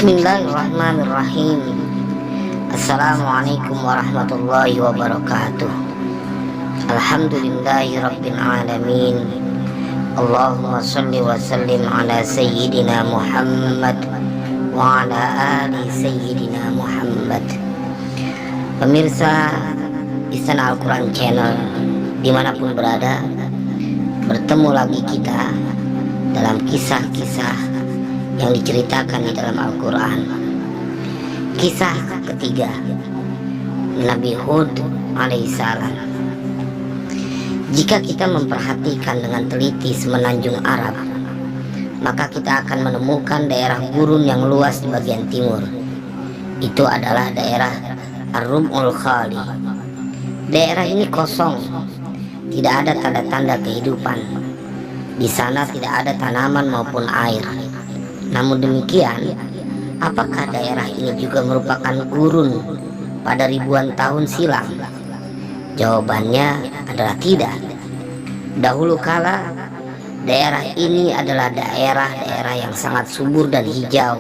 Bismillahirrahmanirrahim. Assalamualaikum warahmatullahi wabarakatuh. Alhamdulillahi rabbil alamin. Allahumma salli wa sallim ala sayyidina Muhammad wa ala ali sayyidina Muhammad. Pemirsa Istana Al-Quran Channel dimanapun berada, bertemu lagi kita dalam kisah-kisah yang diceritakan di dalam Al-Quran. Kisah ketiga, Nabi Hud alaihissalam. Jika kita memperhatikan dengan teliti semenanjung Arab, maka kita akan menemukan daerah gurun yang luas di bagian timur. Itu adalah daerah Ar-Rum'ul Khali. Daerah ini kosong, tidak ada tanda-tanda kehidupan. Di sana tidak ada tanaman maupun air. Namun demikian, apakah daerah ini juga merupakan gurun pada ribuan tahun silam? Jawabannya adalah tidak. Dahulu kala, daerah ini adalah daerah-daerah yang sangat subur dan hijau.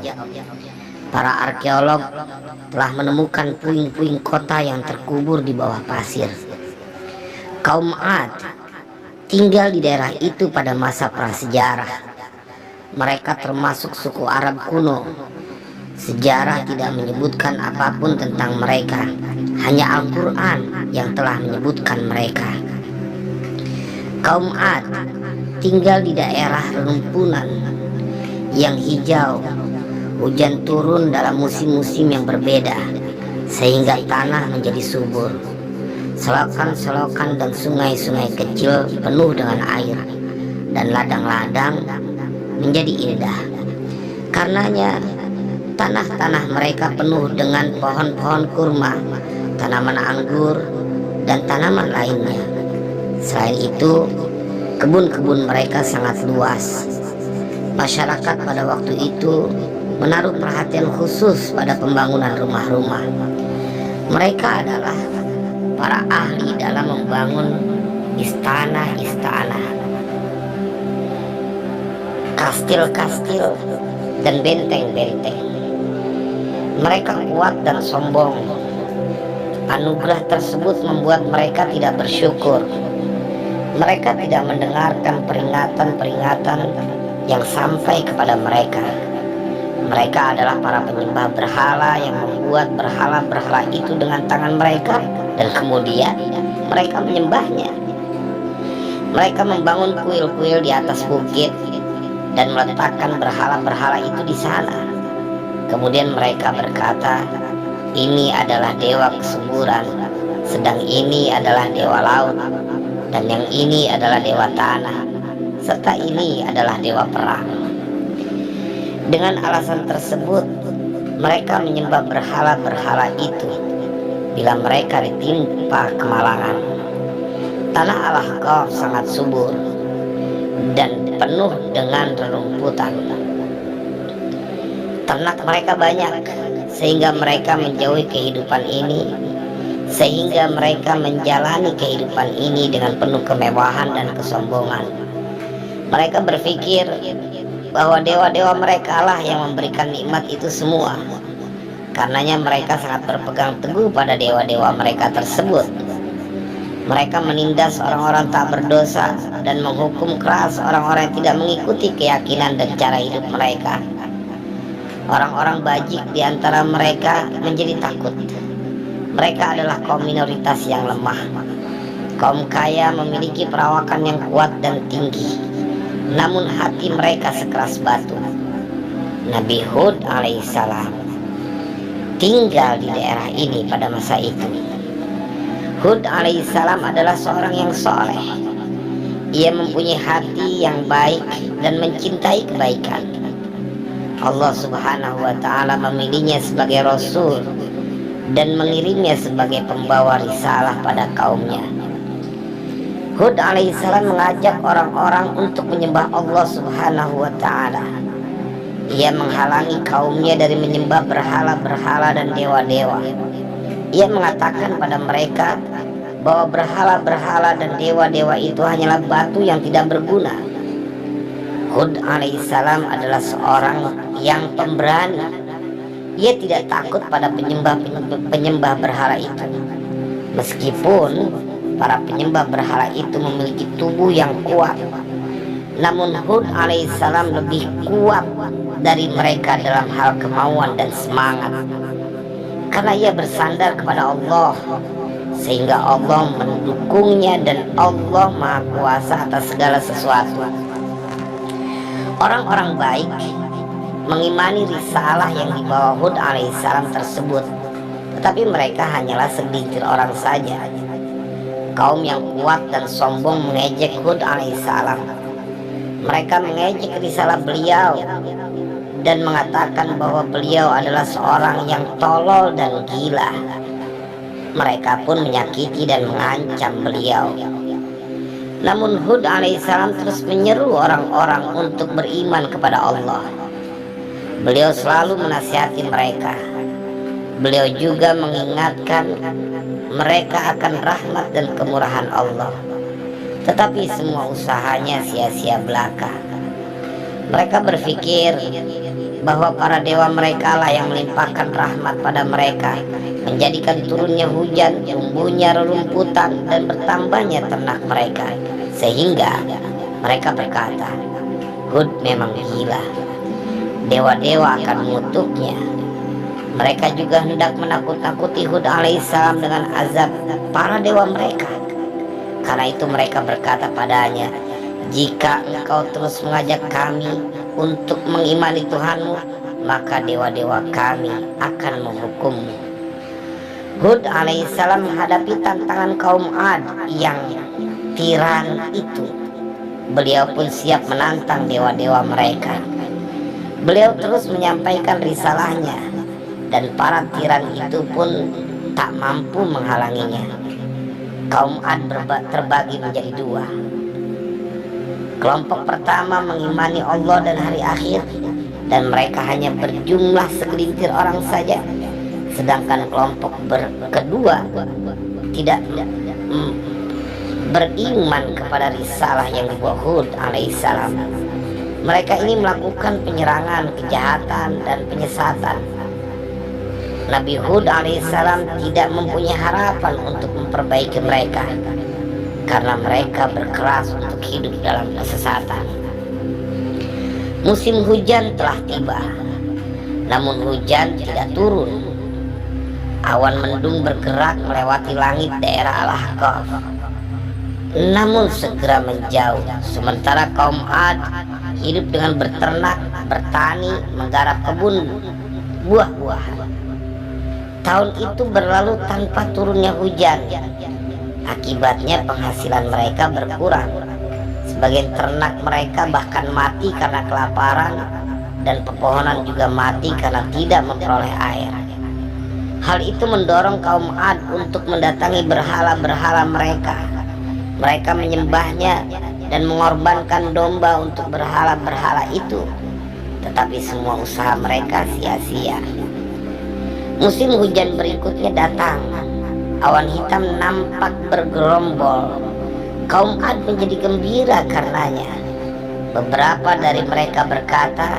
Para arkeolog telah menemukan puing-puing kota yang terkubur di bawah pasir. Kaum Ad tinggal di daerah itu pada masa prasejarah. Mereka termasuk suku Arab kuno. Sejarah tidak menyebutkan apapun tentang mereka, hanya Al-Quran yang telah menyebutkan mereka. Kaum Ad tinggal di daerah rumpunan yang hijau. Hujan turun dalam musim-musim yang berbeda, sehingga tanah menjadi subur. Selokan-selokan dan sungai-sungai kecil penuh dengan air, dan ladang-ladang menjadi indah. Karenanya tanah-tanah mereka penuh dengan pohon-pohon kurma, tanaman anggur, dan tanaman lainnya. Selain itu, kebun-kebun mereka sangat luas. Masyarakat pada waktu itu menaruh perhatian khusus pada pembangunan rumah-rumah. Mereka adalah para ahli dalam membangun istana-istana, kastil-kastil, dan benteng-benteng. Mereka kuat dan sombong. Anugerah tersebut membuat mereka tidak bersyukur. Mereka tidak mendengarkan peringatan-peringatan yang sampai kepada mereka. Mereka adalah para penyembah berhala yang membuat berhala-berhala itu dengan tangan mereka, dan kemudian mereka menyembahnya. Mereka membangun kuil-kuil di atas bukit dan meletakkan berhala-berhala itu di sana. Kemudian mereka berkata, ini adalah dewa kesuburan, sedang ini adalah dewa laut, dan yang ini adalah dewa tanah, serta ini adalah dewa perang. Dengan alasan tersebut, mereka menyembah berhala-berhala itu bila mereka ditimpa kemalangan. Tanah Al-Ahqaf sangat subur dan penuh dengan rerumputan. Ternak mereka banyak, sehingga mereka menjauhi kehidupan ini, sehingga mereka menjalani kehidupan ini dengan penuh kemewahan dan kesombongan. Mereka berpikir bahwa dewa-dewa mereka lah yang memberikan nikmat itu semua. Karenanya mereka sangat berpegang teguh pada dewa-dewa mereka tersebut. Mereka menindas orang-orang tak berdosa dan menghukum keras orang-orang yang tidak mengikuti keyakinan dan cara hidup mereka. Orang-orang bajik di antara mereka menjadi takut. Mereka adalah kaum minoritas yang lemah. Kaum kaya memiliki perawakan yang kuat dan tinggi, namun hati mereka sekeras batu. Nabi Hud alaihissalam tinggal di daerah ini pada masa itu. Hud alaihissalam adalah seorang yang soleh. Ia mempunyai hati yang baik dan mencintai kebaikan. Allah subhanahu wa ta'ala memilihnya sebagai rasul dan mengirimnya sebagai pembawa risalah pada kaumnya. Hud alaihissalam mengajak orang-orang untuk menyembah Allah subhanahu wa ta'ala. Ia menghalangi kaumnya dari menyembah berhala-berhala dan dewa-dewa. Ia mengatakan pada mereka bahwa berhala-berhala dan dewa-dewa itu hanyalah batu yang tidak berguna. Hud alaihissalam adalah seorang yang pemberani. Ia tidak takut pada penyembah berhala itu, meskipun para penyembah berhala itu memiliki tubuh yang kuat. Namun Hud alaihissalam lebih kuat dari mereka dalam hal kemauan dan semangat, karena ia bersandar kepada Allah, sehingga Allah mendukungnya dan Allah Maha Kuasa atas segala sesuatu. Orang-orang baik mengimani risalah yang dibawa Hud alaihissalam tersebut, tetapi mereka hanyalah segelintir orang saja. Kaum yang kuat dan sombong mengejek Hud alaihissalam. Mereka mengejek risalah beliau dan mengatakan bahwa beliau adalah seorang yang tolol dan gila. Mereka pun menyakiti dan mengancam beliau. Namun Hud alaihissalam terus menyeru orang-orang untuk beriman kepada Allah. Beliau selalu menasihati mereka. Beliau juga mengingatkan mereka akan rahmat dan kemurahan Allah. Tetapi semua usahanya sia-sia belaka. Mereka berpikir bahwa para dewa mereka lah yang melimpahkan rahmat pada mereka, menjadikan turunnya hujan, tumbuhnya rerumputan, dan bertambahnya ternak mereka. Sehingga mereka berkata, Hud memang gila. Dewa-dewa akan mengutuknya. Mereka juga hendak menakut-nakuti Hud alaihissalam dengan azab para dewa mereka. Karena itu mereka berkata padanya, jika engkau terus mengajak kami untuk mengimani Tuhanmu, maka dewa-dewa kami akan menghukummu. Hud alaihissalam menghadapi tantangan kaum Ad yang tiran itu. Beliau pun siap menantang dewa-dewa mereka. Beliau terus menyampaikan risalahnya, dan para tiran itu pun tak mampu menghalanginya. Kaum Ad terbagi menjadi dua. Kelompok pertama mengimani Allah dan hari akhir, dan mereka hanya berjumlah segelintir orang saja. Sedangkan kelompok kedua tidak beriman kepada risalah yang dibawa Hud alaihissalam. Mereka ini melakukan penyerangan, kejahatan, dan penyesatan. Nabi Hud alaihissalam tidak mempunyai harapan untuk memperbaiki mereka, karena mereka berkeras untuk hidup dalam kesesatan. Musim hujan telah tiba, namun hujan tidak turun. Awan mendung bergerak melewati langit daerah Al-Ahqaf, namun segera menjauh. Sementara kaum Ad hidup dengan berternak, bertani, menggarap kebun buah-buahan. Tahun itu berlalu tanpa turunnya hujan. Akibatnya penghasilan mereka berkurang. Sebagian ternak mereka bahkan mati karena kelaparan, dan pepohonan juga mati karena tidak memperoleh air. Hal itu mendorong kaum Ad untuk mendatangi berhala-berhala mereka. Mereka menyembahnya dan mengorbankan domba untuk berhala-berhala itu. Tetapi semua usaha mereka sia-sia. Musim hujan berikutnya datang. Awan hitam nampak bergerombol. Kaum Ad menjadi gembira karenanya. Beberapa dari mereka berkata,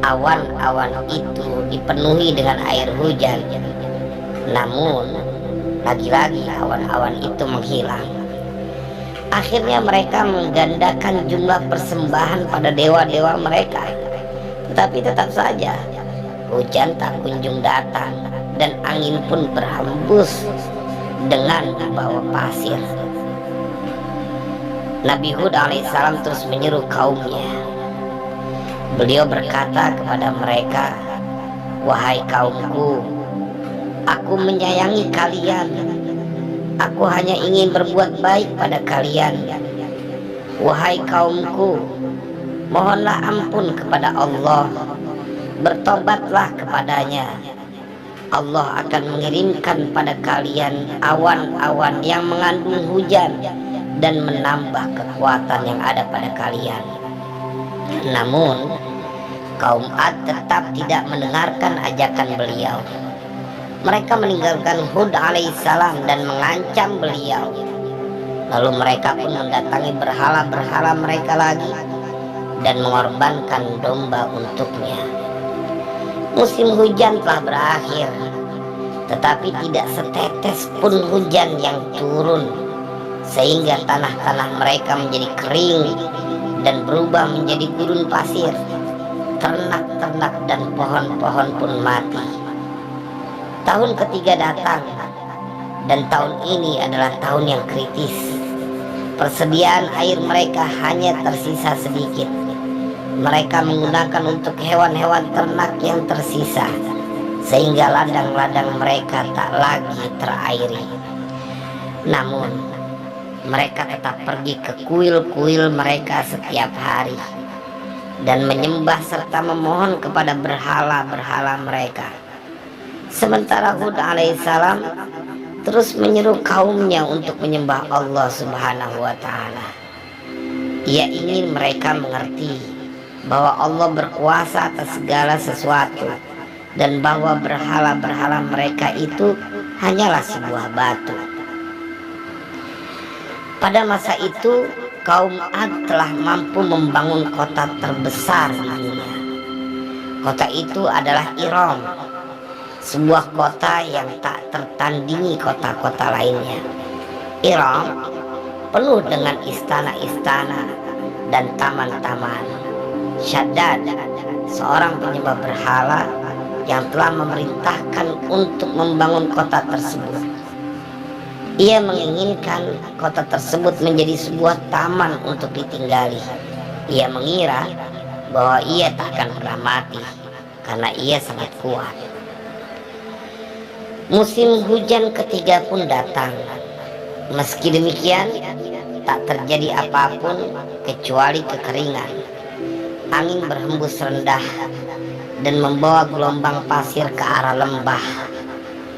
awan-awan itu dipenuhi dengan air hujan. Namun, lagi-lagi awan-awan itu menghilang. Akhirnya mereka menggandakan jumlah persembahan pada dewa-dewa mereka. Tetapi tetap saja hujan tak kunjung datang, dan angin pun berhembus dengan membawa pasir. Nabi Hud alaihissalam terus menyeru kaumnya. Beliau berkata kepada mereka, wahai kaumku, aku menyayangi kalian. Aku hanya ingin berbuat baik pada kalian. Wahai kaumku, mohonlah ampun kepada Allah. Bertobatlah kepadanya. Allah akan mengirimkan pada kalian awan-awan yang mengandung hujan dan menambah kekuatan yang ada pada kalian. Namun kaum Ad tetap tidak mendengarkan ajakan beliau. Mereka meninggalkan Hud alaihissalam dan mengancam beliau. Lalu mereka pun mendatangi berhala-berhala mereka lagi dan mengorbankan domba untuknya. Musim hujan telah berakhir, tetapi tidak setetes pun hujan yang turun, sehingga tanah-tanah mereka menjadi kering dan berubah menjadi gurun pasir. Ternak-ternak dan pohon-pohon pun mati. Tahun ketiga datang, dan tahun ini adalah tahun yang kritis. Persediaan air mereka hanya tersisa sedikit. Mereka menggunakan untuk hewan-hewan ternak yang tersisa, sehingga ladang-ladang mereka tak lagi terairi. Namun mereka tetap pergi ke kuil-kuil mereka setiap hari dan menyembah serta memohon kepada berhala-berhala mereka. Sementara Hud alaihissalam terus menyeru kaumnya untuk menyembah Allah Subhanahu wa ta'ala. Ia ingin mereka mengerti bahwa Allah berkuasa atas segala sesuatu, dan bahwa berhala-berhala mereka itu hanyalah sebuah batu. Pada masa itu, kaum Ad telah mampu membangun kota terbesar di dunia. Kota itu adalah Iram, sebuah kota yang tak tertandingi kota-kota lainnya. Iram penuh dengan istana-istana dan taman-taman. Shaddad, seorang penyembah berhala yang telah memerintahkan untuk membangun kota tersebut. Ia menginginkan kota tersebut menjadi sebuah taman untuk ditinggali. Ia mengira bahwa ia tak akan pernah mati karena ia sangat kuat. Musim hujan ketiga pun datang. Meski demikian, tak terjadi apapun kecuali kekeringan. Angin berhembus rendah dan membawa gelombang pasir ke arah lembah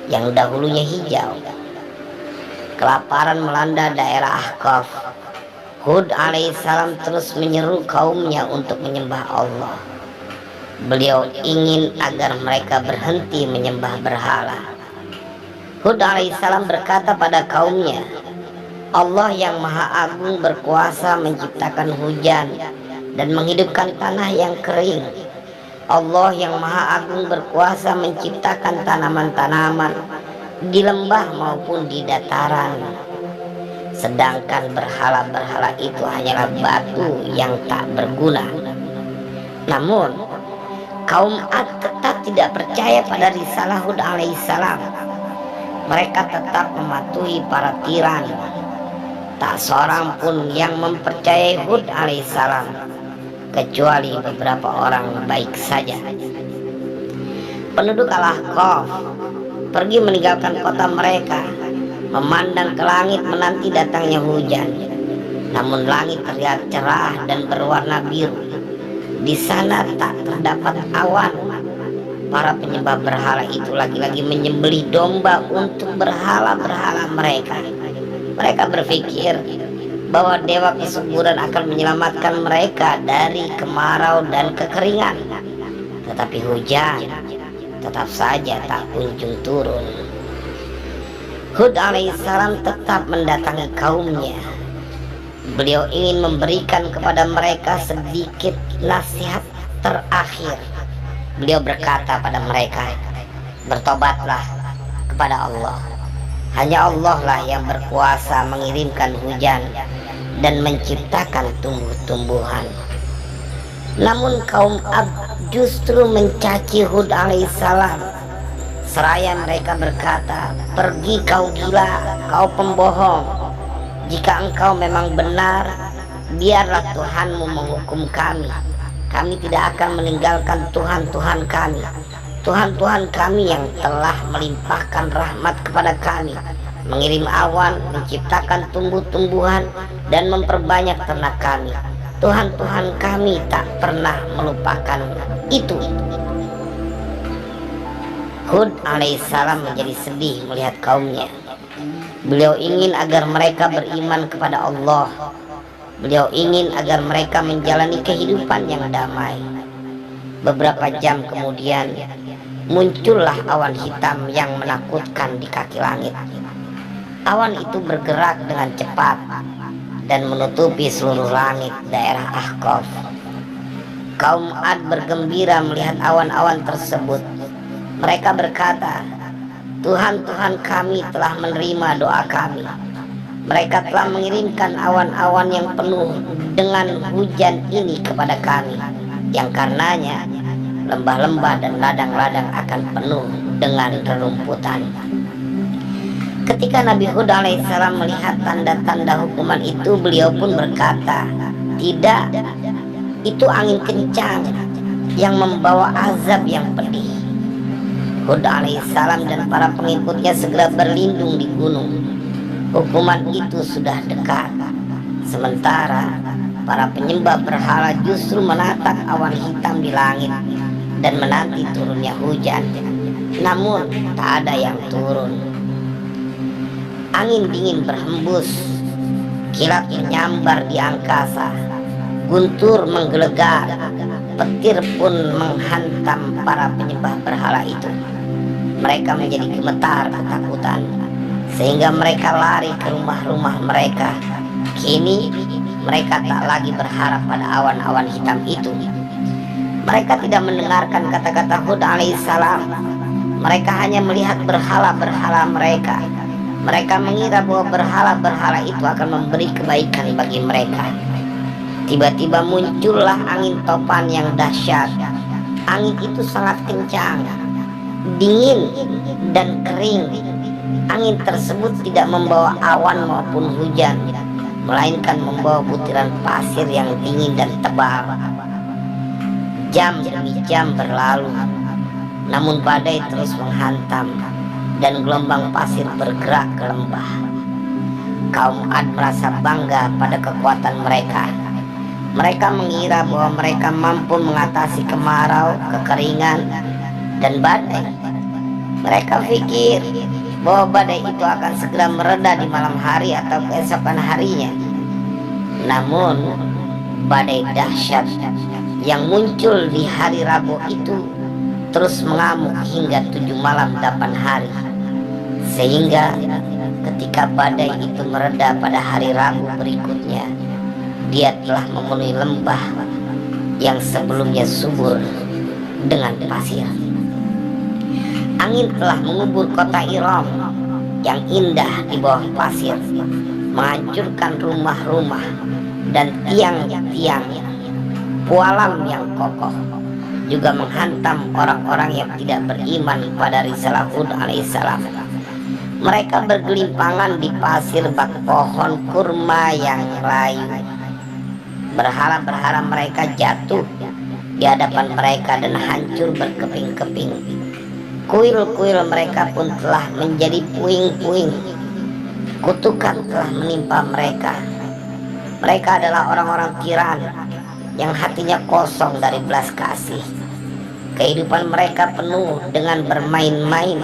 yang dahulunya hijau. Kelaparan melanda daerah Ahqaf. Hud alaihissalam terus menyeru kaumnya untuk menyembah Allah. Beliau ingin agar mereka berhenti menyembah berhala. Hud alaihissalam berkata pada kaumnya, Allah yang maha agung berkuasa menciptakan hujan dan menghidupkan tanah yang kering. Allah yang maha agung berkuasa menciptakan tanaman-tanaman di lembah maupun di dataran. Sedangkan berhala-berhala itu hanyalah batu yang tak berguna. Namun kaum Ad tetap tidak percaya pada risalah Hud alaihissalam. Mereka tetap mematuhi para tiran. Tak seorang pun yang mempercayai Hud alaihissalam, kecuali beberapa orang baik saja. Penduduk Al-Ahqaf pergi meninggalkan kota mereka, memandang ke langit menanti datangnya hujan. Namun langit terlihat cerah dan berwarna biru. Di sana tak terdapat awan. Para penyembah berhala itu lagi-lagi menyembelih domba untuk berhala-berhala mereka. Mereka berpikir bahwa dewa kesuburan akan menyelamatkan mereka dari kemarau dan kekeringan. Tetapi hujan tetap saja tak kunjung turun. Hud alaihissalam tetap mendatangi kaumnya. Beliau ingin memberikan kepada mereka sedikit nasihat terakhir. Beliau berkata pada mereka, bertobatlah kepada Allah. Hanya Allah lah yang berkuasa mengirimkan hujan dan menciptakan tumbuh-tumbuhan. Namun kaum Ad justru mencaci Hud alaihissalam. Seraya mereka berkata, pergi kau gila, kau pembohong. Jika engkau memang benar, biarlah Tuhanmu menghukum kami. Kami tidak akan meninggalkan Tuhan-Tuhan kami, Tuhan-Tuhan kami yang telah melimpahkan rahmat kepada kami, mengirim awan, menciptakan tumbuh-tumbuhan, dan memperbanyak ternak kami. Tuhan-Tuhan kami tak pernah melupakan itu. Hud alaihissalam menjadi sedih melihat kaumnya. Beliau ingin agar mereka beriman kepada Allah. Beliau ingin agar mereka menjalani kehidupan yang damai. Beberapa jam kemudian muncullah awan hitam yang menakutkan di kaki langit. Awan itu bergerak dengan cepat dan menutupi seluruh langit daerah Ahqaf. Kaum Ad bergembira melihat awan-awan tersebut. Mereka berkata, Tuhan kami telah menerima doa kami. Mereka telah mengirimkan awan-awan yang penuh dengan hujan ini kepada kami, yang karenanya lembah-lembah dan ladang-ladang akan penuh dengan rerumputan. Ketika Nabi Hud alaihissalam melihat tanda-tanda hukuman itu, beliau pun berkata, tidak, itu angin kencang yang membawa azab yang pedih. Hud alaihissalam dan para pengikutnya segera berlindung di gunung. Hukuman itu sudah dekat. Sementara para penyembah berhala justru menatap awan hitam di langit dan menanti turunnya hujan. Namun tak ada yang turun. Angin dingin berhembus, kilat menyambar di angkasa, guntur menggelegar, petir pun menghantam para penyembah berhala itu. Mereka menjadi gemetar ketakutan, sehingga mereka lari ke rumah-rumah mereka. Kini mereka tak lagi berharap pada awan-awan hitam itu. Mereka tidak mendengarkan kata-kata Hud alaihissalam. Mereka hanya melihat berhala-berhala mereka. Mereka mengira bahwa berhala-berhala itu akan memberi kebaikan bagi mereka. Tiba-tiba muncullah angin topan yang dahsyat. Angin itu sangat kencang, dingin dan kering. Angin tersebut tidak membawa awan maupun hujan, melainkan membawa butiran pasir yang dingin dan tebal. Jam demi jam berlalu, namun badai terus menghantam dan gelombang pasir bergerak ke lembah. Kaum Ad merasa bangga pada kekuatan mereka. Mereka mengira bahwa mereka mampu mengatasi kemarau, kekeringan, dan badai. Mereka pikir bahwa badai itu akan segera mereda di malam hari atau keesokan harinya. Namun badai dahsyat yang muncul di hari Rabu itu terus mengamuk hingga 7 malam 8 hari, sehingga ketika badai itu mereda pada hari Rabu berikutnya, dia telah memenuhi lembah yang sebelumnya subur dengan pasir. Angin telah mengubur kota Iram yang indah di bawah pasir, menghancurkan rumah-rumah dan tiang-tiang pualam yang kokoh, juga menghantam orang-orang yang tidak beriman pada risalah Hud alaihissalam. Mereka bergelimpangan di pasir bak pohon kurma yang layu. Berhala-berhala mereka jatuh di hadapan mereka dan hancur berkeping-keping. Kuil-kuil mereka pun telah menjadi puing-puing. Kutukan telah menimpa mereka. Mereka adalah orang-orang tiran yang hatinya kosong dari belas kasih. Kehidupan mereka penuh dengan bermain-main.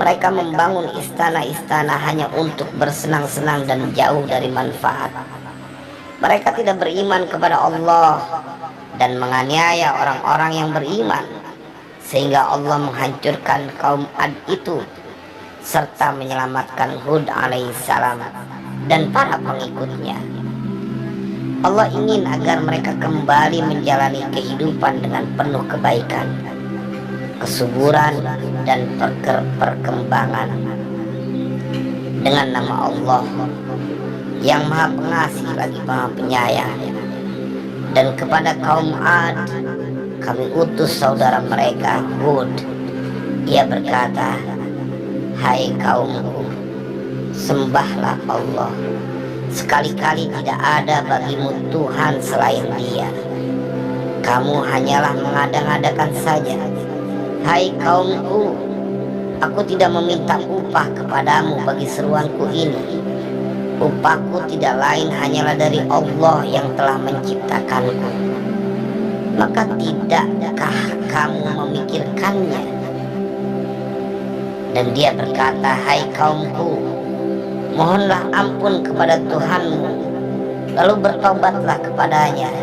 Mereka membangun istana-istana hanya untuk bersenang-senang dan jauh dari manfaat. Mereka tidak beriman kepada Allah dan menganiaya orang-orang yang beriman, sehingga Allah menghancurkan kaum Ad itu serta menyelamatkan Hud alaihissalam dan para pengikutnya. Allah ingin agar mereka kembali menjalani kehidupan dengan penuh kebaikan, kesuburan, dan perkembangan. Dengan nama Allah yang Maha Pengasih lagi Maha Penyayang. Dan kepada kaum Ad kami utus saudara mereka Hud. Ia berkata, hai kaumku, sembahlah Allah. Sekali-kali tidak ada bagimu Tuhan selain Dia. Kamu hanyalah mengada-ngadakan saja. Hai kaumku, aku tidak meminta upah kepadamu bagi seruanku ini. Upahku tidak lain hanyalah dari Allah yang telah menciptakanku. Maka tidakkah kamu memikirkannya? Dan dia berkata, hai kaumku, mohonlah ampun kepada Tuhanmu, lalu bertobatlah kepadanya.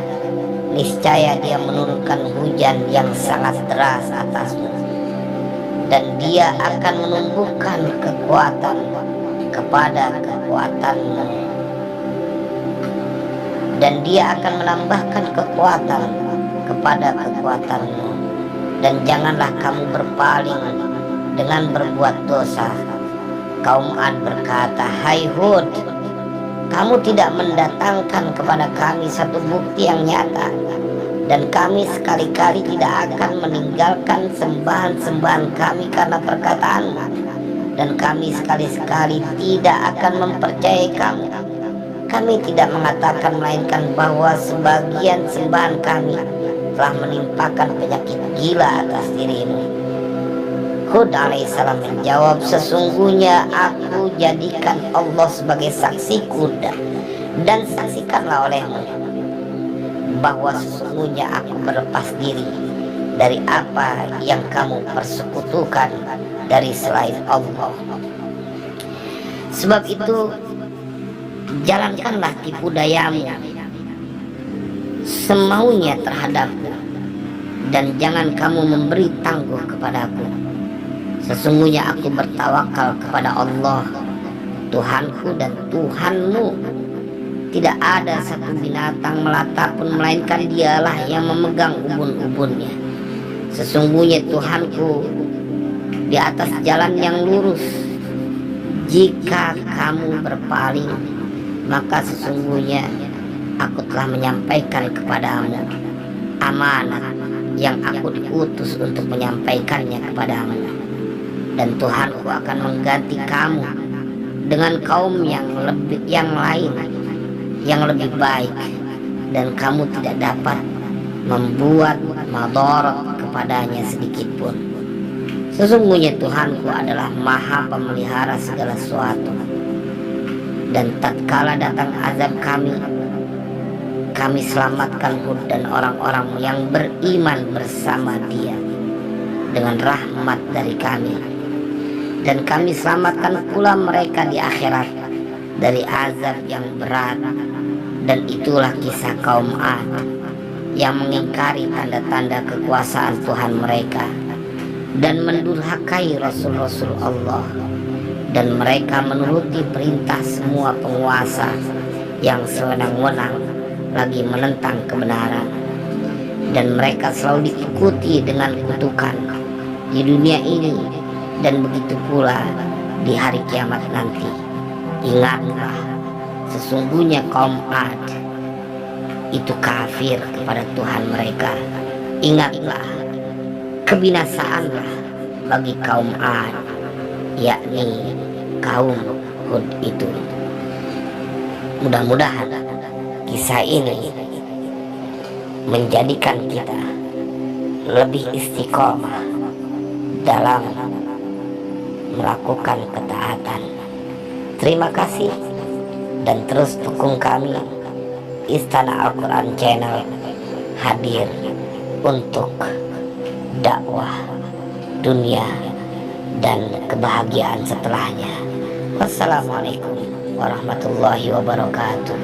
Niscaya Dia menurunkan hujan yang sangat deras atasmu, dan Dia akan menumbuhkan kekuatan kepada kekuatanmu, dan Dia akan menambahkan kekuatan kepada kekuatanmu, dan janganlah kamu berpaling dengan berbuat dosa. Kaum Ad berkata, "Hai Hud, kamu tidak mendatangkan kepada kami satu bukti yang nyata, dan kami sekali-kali tidak akan meninggalkan sembahan-sembahan kami karena perkataanmu, dan kami sekali-kali tidak akan mempercayai kamu. Kami tidak mengatakan melainkan bahwa sebagian sembahan kami telah menimpakan penyakit gila atas dirimu." Hud alaihissalam menjawab, "Sesungguhnya aku jadikan Allah sebagai saksiku, dan saksikanlah olehmu bahwa sesungguhnya aku berlepas diri dari apa yang kamu persekutukan dari selain Allah. Sebab itu jalankanlah tipu dayamu semaunya terhadapku, dan jangan kamu memberi tangguh kepadaku. Sesungguhnya aku bertawakal kepada Allah, Tuhanku dan Tuhanmu. Tidak ada satu binatang melata pun melainkan dialah yang memegang ubun-ubunnya. Sesungguhnya Tuhanku di atas jalan yang lurus. Jika kamu berpaling, maka sesungguhnya aku telah menyampaikan kepadamu amanat yang aku diutus untuk menyampaikannya kepadamu, dan Tuhanku akan mengganti kamu dengan kaum yang lain yang lebih baik, dan kamu tidak dapat membuat madarat kepadanya sedikit pun. Sesungguhnya Tuhanku adalah Maha Pemelihara segala sesuatu. Dan tatkala datang azab kami selamatkan Hud dan orang-orang yang beriman bersama dia dengan rahmat dari kami, dan kami selamatkan pula mereka di akhirat dari azab yang berat. Dan itulah kisah kaum Ad yang mengingkari tanda-tanda kekuasaan Tuhan mereka dan mendurhakai Rasul-Rasul Allah, dan mereka menuruti perintah semua penguasa yang sewenang-wenang lagi menentang kebenaran, dan mereka selalu diikuti dengan kutukan di dunia ini dan begitu pula di hari kiamat nanti. Ingatlah, sesungguhnya kaum Ad itu kafir kepada Tuhan mereka. Ingatlah, kebinasaanlah bagi kaum Ad, yakni kaum Hud itu. Mudah-mudahan kisah ini menjadikan kita lebih istiqomah dalam melakukan ketaatan. Terima kasih, dan terus dukung kami. Istana Al-Quran Channel hadir untuk dakwah dunia dan kebahagiaan setelahnya. Wassalamualaikum warahmatullahi wabarakatuh.